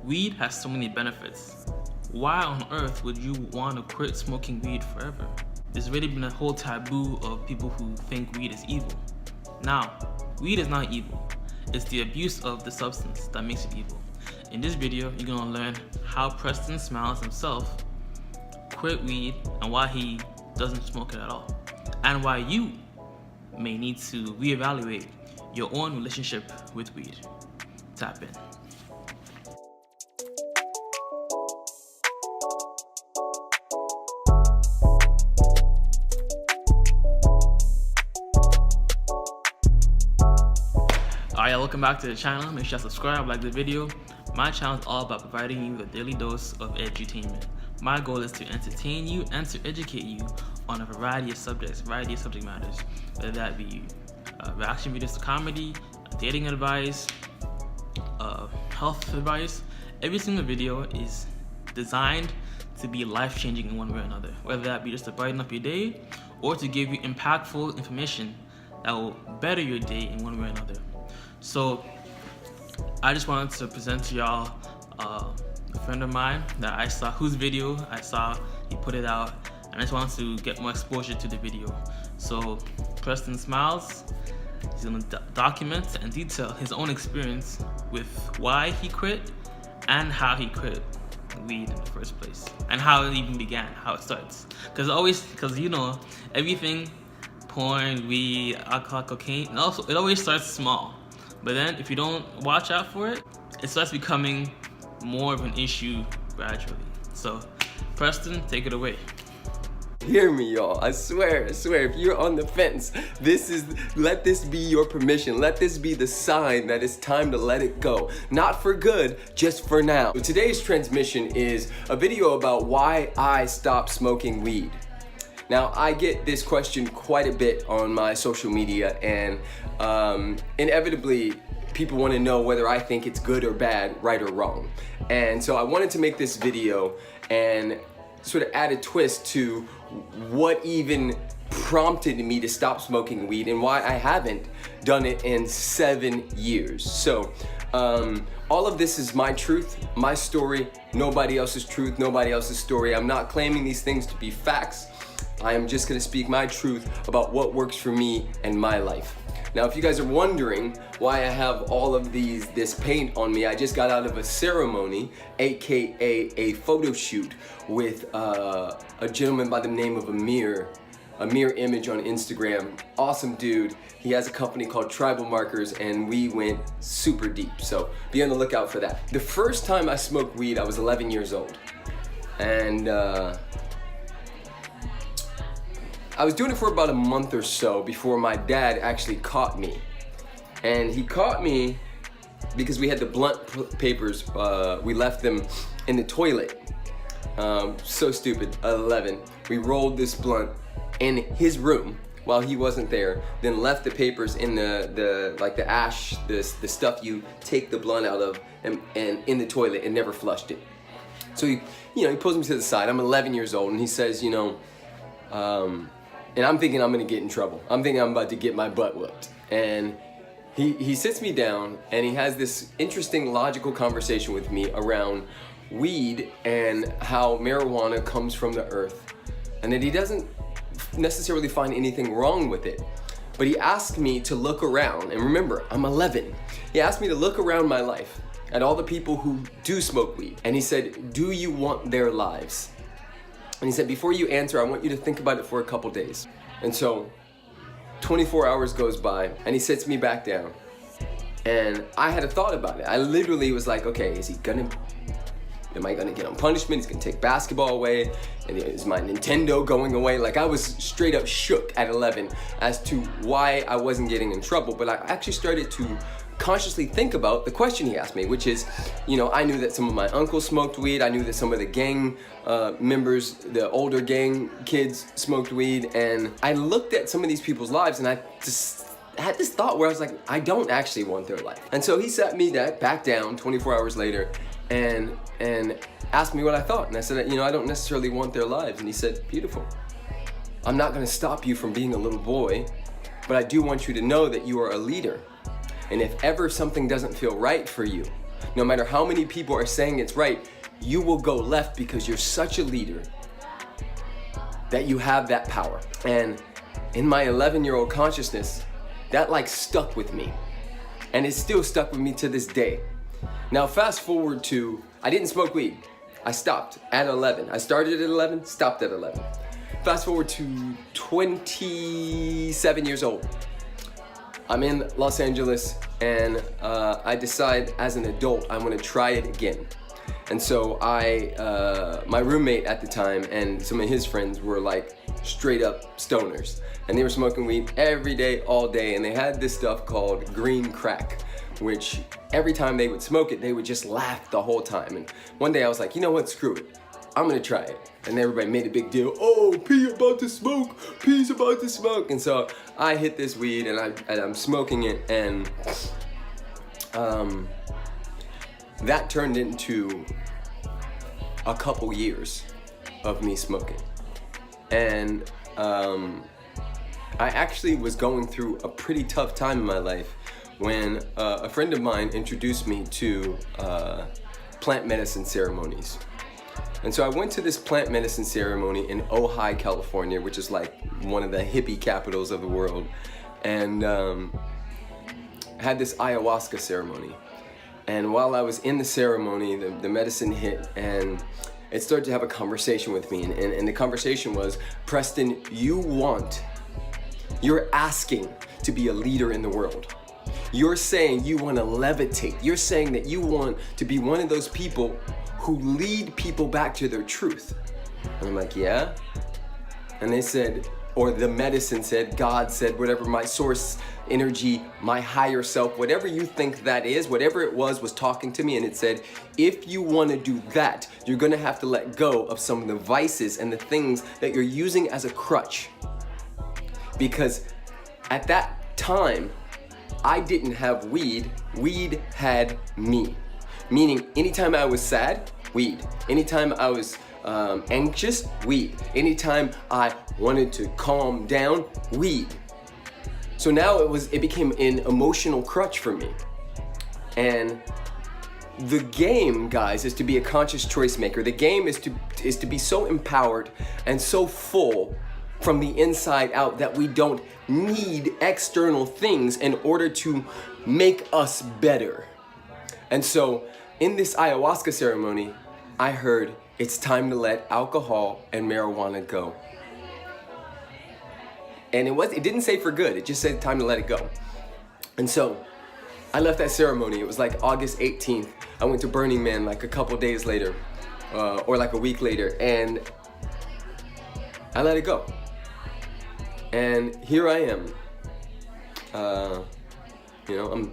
Weed has so many benefits. Why on earth would you want to quit smoking weed forever? There's already been a whole taboo of people who think weed is evil. Now, weed is not evil. It's the abuse of the substance that makes it evil. In this video, you're gonna learn how Preston Smiles himself quit weed and why he doesn't smoke it at all. And why you may need to reevaluate your own relationship with weed. Tap in. Alright, welcome back to the channel. Make sure you subscribe, like the video. My channel is all about providing you with a daily dose of edutainment. My goal is to entertain you and to educate you on a variety of subjects, variety of subject matters, whether that be reaction videos to comedy, dating advice, health advice. Every single video is designed to be life-changing in one way or another, whether that be just to brighten up your day or to give you impactful information that will better your day in one way or another. So I just wanted to present to y'all a friend of mine that I saw, whose video I saw, he put it out, and I just wanted to get more exposure to the video. So Preston Smiles, he's gonna document and detail his own experience with why he quit and how he quit weed in the first place, and how it even began, how it starts. Because you know, everything, porn, weed, alcohol, cocaine, it always starts small. But then if you don't watch out for it, it starts becoming more of an issue gradually. So Preston, take it away. Hear me, y'all. I swear, if you're on the fence, let this be your permission. Let this be the sign that it's time to let it go. Not for good, just for now. Today's transmission is a video about why I stopped smoking weed. Now, I get this question quite a bit on my social media, and inevitably, people want to know whether I think it's good or bad, right or wrong. And so I wanted to make this video and sort of add a twist to what even prompted me to stop smoking weed and why I haven't done it in 7 years. So all of this is my truth, my story, nobody else's truth, nobody else's story. I'm not claiming these things to be facts. I am just gonna speak my truth about what works for me and my life. Now, if you guys are wondering why I have all of this paint on me, I just got out of a ceremony, AKA a photo shoot with a gentleman by the name of Amir Image on Instagram. Awesome dude. He has a company called Tribal Markers, and we went super deep. So be on the lookout for that. The first time I smoked weed, I was 11 years old. And I was doing it for about a month or so before my dad actually caught me. And he caught me because we had the blunt papers, we left them in the toilet. So stupid, 11. We rolled this blunt in his room while he wasn't there, then left the papers in the ash, the stuff you take the blunt out of, and in the toilet, and never flushed it. So he pulls me to the side. I'm 11 years old, and he says, and I'm thinking I'm gonna get in trouble. I'm thinking I'm about to get my butt whooped. And he sits me down and he has this interesting logical conversation with me around weed and how marijuana comes from the earth, and that he doesn't necessarily find anything wrong with it. But he asked me to look around, and remember, I'm 11. He asked me to look around my life at all the people who do smoke weed. And he said, do you want their lives? And he said, before you answer, I want you to think about it for a couple days. And so 24 hours goes by, and he sits me back down. And I had a thought about it. I literally was like, okay, am I gonna get on punishment? He's gonna take basketball away? And is my Nintendo going away? Like, I was straight up shook at 11 as to why I wasn't getting in trouble. But I actually started to consciously think about the question he asked me, which is, I knew that some of my uncles smoked weed. I knew that some of the gang members, the older gang kids, smoked weed. And I looked at some of these people's lives, and I just had this thought where I was like, I don't actually want their life. And so he sat me back down 24 hours later and asked me what I thought. And I said, I don't necessarily want their lives. And he said, beautiful. I'm not gonna stop you from being a little boy, but I do want you to know that you are a leader. And if ever something doesn't feel right for you, No matter how many people are saying it's right, you will go left because you're such a leader that you have that power. And in my 11-year-old consciousness, that like stuck with me. And it's still stuck with me to this day. Now fast forward to, I didn't smoke weed. I stopped at 11. I started at 11, stopped at 11. Fast forward to 27 years old. I'm in Los Angeles and I decide as an adult I'm gonna try it again. And so my roommate at the time and some of his friends were like straight up stoners. And they were smoking weed every day, all day. And they had this stuff called green crack, which every time they would smoke it, they would just laugh the whole time. And one day I was like, you know what, screw it. I'm gonna try it. And everybody made a big deal. Oh, P about to smoke, P's about to smoke. And so I hit this weed and I'm smoking it, and that turned into a couple years of me smoking. And I actually was going through a pretty tough time in my life when a friend of mine introduced me to plant medicine ceremonies. And so I went to this plant medicine ceremony in Ojai, California, which is like one of the hippie capitals of the world, and had this ayahuasca ceremony. And while I was in the ceremony, the medicine hit, and it started to have a conversation with me. And the conversation was, Preston, you're asking to be a leader in the world. You're saying you want to levitate. You're saying that you want to be one of those people who lead people back to their truth. And I'm like, yeah. And they said, or the medicine said, God said, whatever, my source energy, my higher self, whatever you think that is, whatever it was talking to me. And it said, if you want to do that, you're going to have to let go of some of the vices and the things that you're using as a crutch. Because at that time, I didn't have weed, weed had me. Meaning, anytime I was sad, weed. Anytime I was anxious, weed. Anytime I wanted to calm down, weed. So now it became an emotional crutch for me. And the game, guys, is to be a conscious choice maker. The game is to be so empowered and so full from the inside out that we don't need external things in order to make us better. And so in this ayahuasca ceremony, I heard it's time to let alcohol and marijuana go. And it didn't say for good, it just said time to let it go. And so I left that ceremony. It was like August 18th. I went to Burning Man like a couple days later, or like a week later, and I let it go. And here I am. I'm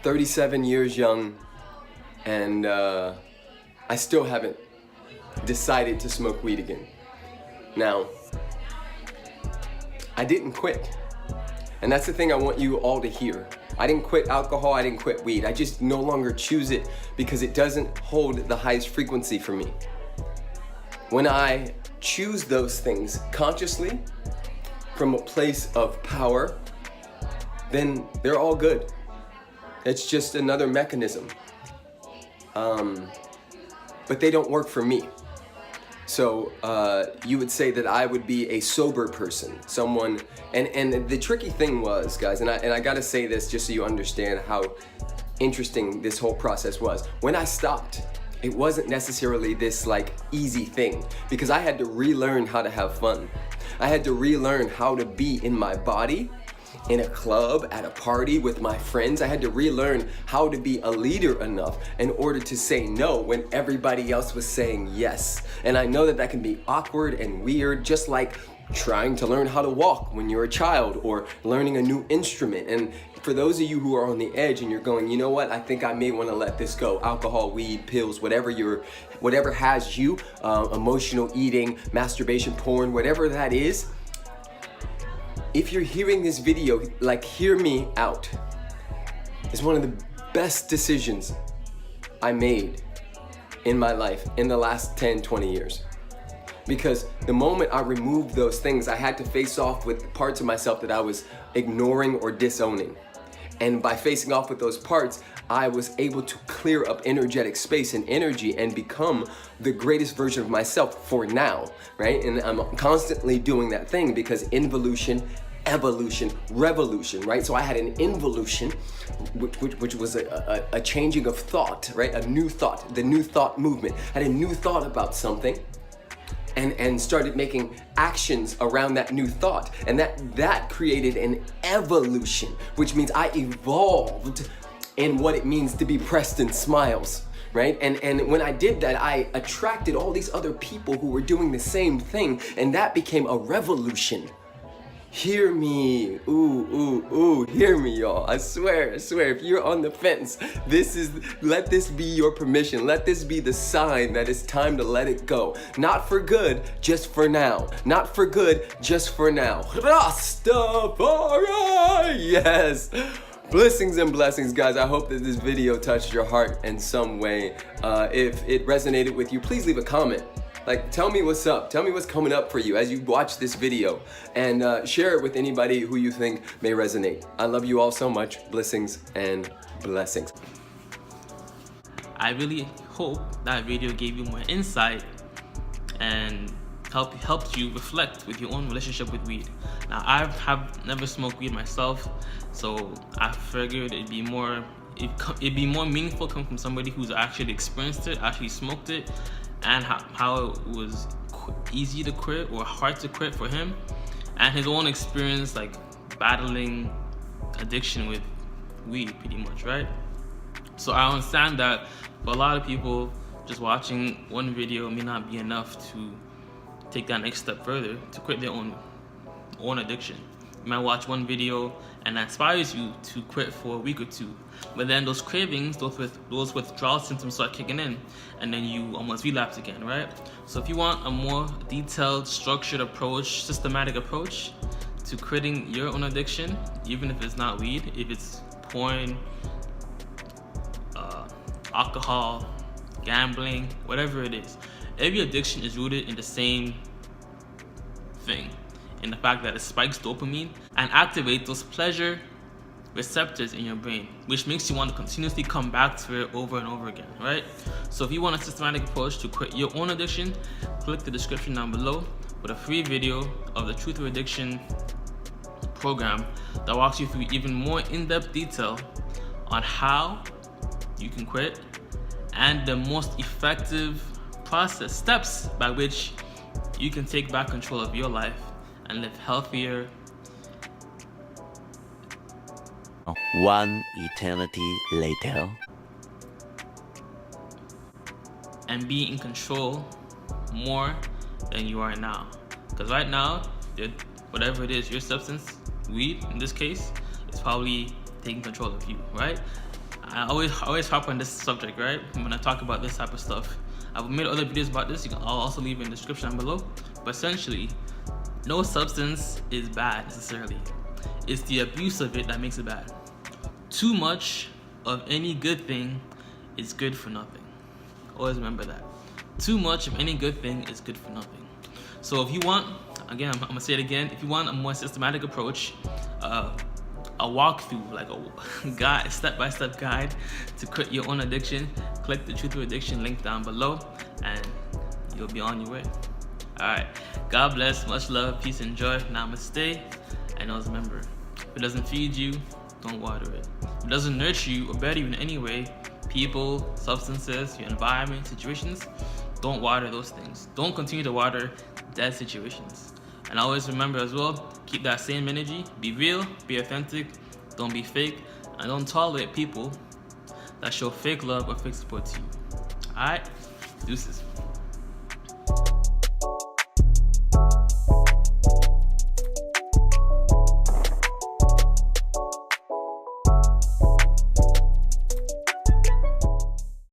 37 years young, and I still haven't decided to smoke weed again. Now, I didn't quit. And that's the thing I want you all to hear. I didn't quit alcohol, I didn't quit weed. I just no longer choose it because it doesn't hold the highest frequency for me. When I choose those things consciously, from a place of power, then they're all good. It's just another mechanism. But they don't work for me. So you would say that I would be a sober person, someone, and the tricky thing was, guys, and I gotta say this just so you understand how interesting this whole process was. When I stopped, it wasn't necessarily this like easy thing, because I had to relearn how to have fun. I had to relearn how to be in my body, in a club, at a party with my friends. I had to relearn how to be a leader enough in order to say no when everybody else was saying yes. And I know that that can be awkward and weird, just like trying to learn how to walk when you're a child or learning a new instrument. And for those of you who are on the edge and you're going, you know what, I think I may want to let this go. Alcohol, weed, pills, whatever has you, emotional eating, masturbation, porn, whatever that is. If you're hearing this video, like, hear me out. It's one of the best decisions I made in my life in the last 10, 20 years. Because the moment I removed those things, I had to face off with parts of myself that I was ignoring or disowning. And by facing off with those parts, I was able to clear up energetic space and energy and become the greatest version of myself for now, right? And I'm constantly doing that thing because involution, evolution, revolution, right? So I had an involution, which was a changing of thought, right? A new thought, the new thought movement. I had a new thought about something and started making actions around that new thought. And that created an evolution, which means I evolved in what it means to be Preston Smiles, right? And when I did that, I attracted all these other people who were doing the same thing, and that became a revolution. Hear me, hear me, y'all. I swear, if you're on the fence, let this be your permission. Let this be the sign that it's time to let it go. Not for good, just for now. Not for good, just for now. Rastafari, yes. Blessings and blessings, guys. I hope that this video touched your heart in some way. If it resonated with you, please leave a comment. Like, tell me what's up. Tell me what's coming up for you as you watch this video, and share it with anybody who you think may resonate. I love you all so much. Blessings and blessings. I really hope that video gave you more insight and helped you reflect with your own relationship with weed. Now, I have never smoked weed myself, so I figured it'd be more meaningful coming from somebody who's actually experienced it, actually smoked it, and how it was easy to quit or hard to quit for him, and his own experience like battling addiction with weed, pretty much, right? So I understand that for a lot of people, just watching one video may not be enough to take that next step further to quit their own addiction. You might watch one video and that inspires you to quit for a week or two, but then those cravings, those withdrawal symptoms start kicking in, and then you almost relapse again, right? So if you want a more detailed, structured approach, systematic approach to quitting your own addiction, even if it's not weed, if it's porn, alcohol, gambling, whatever it is, every addiction is rooted in the same thing, in the fact that it spikes dopamine and activates those pleasure receptors in your brain, which makes you want to continuously come back to it over and over again, right? So if you want a systematic approach to quit your own addiction, click the description down below with a free video of the Truth or Addiction program that walks you through even more in-depth detail on how you can quit and the most effective steps by which you can take back control of your life and live healthier. One eternity later. And be in control more than you are now. Because right now, whatever it is, your substance, weed in this case, is probably taking control of you, right? I always harp on this subject, right? When I talk about this type of stuff. I've made other videos about this. I'll also leave it in the description down below. But essentially, no substance is bad necessarily. It's the abuse of it that makes it bad. Too much of any good thing is good for nothing. Always remember that. Too much of any good thing is good for nothing. So if you want, again, I'm gonna say it again, if you want a more systematic approach, a walkthrough, like a step-by-step guide to quit your own addiction, click the Truth or Addiction link down below and you'll be on your way. Alright, God bless, much love, peace and joy, namaste, and always remember, if it doesn't feed you, don't water it. If it doesn't nurture you or better you in any way, people, substances, your environment, situations, don't water those things. Don't continue to water dead situations. And always remember as well, keep that same energy, be real, be authentic, don't be fake, and don't tolerate people that show fake love or fake support to you. Alright, deuces.